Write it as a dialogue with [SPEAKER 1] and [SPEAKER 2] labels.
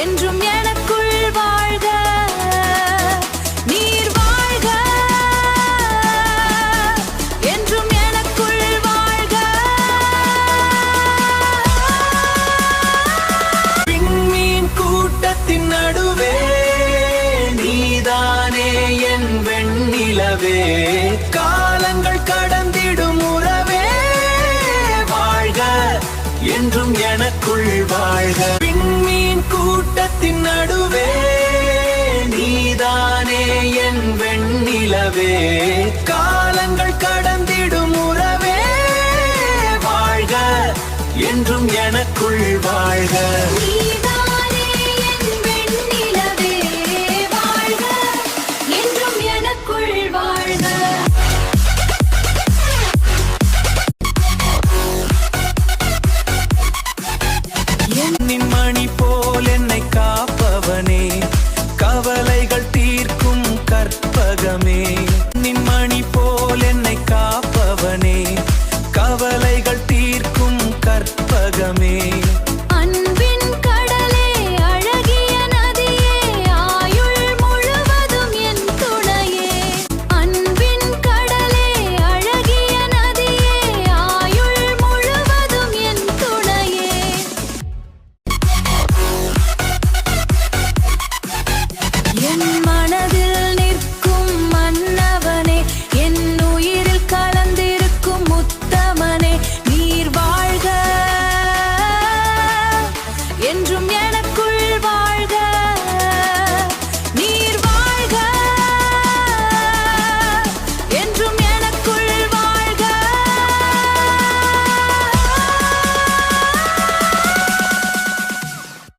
[SPEAKER 1] என்றும் எனக்குள் வாழ்க. நீர் வாழ்க, என்றும் எனக்குள் வாழ்க.
[SPEAKER 2] விண்மீன் கூட்டத்தின் நடுவே நீதானே என் வெண்ணிலவே. காலங்கள் கடந்திடும் உறவே வாழ்க, என்றும் எனக்குள் வாழ்க. விண்மீன் கூட்டத்தின் நடுவே நீதானே என் வெண்ணிலவே. காலங்கள் கடந்திடும் உறவே வாழ்க, என்றும் எனக்குள் வாழ்க.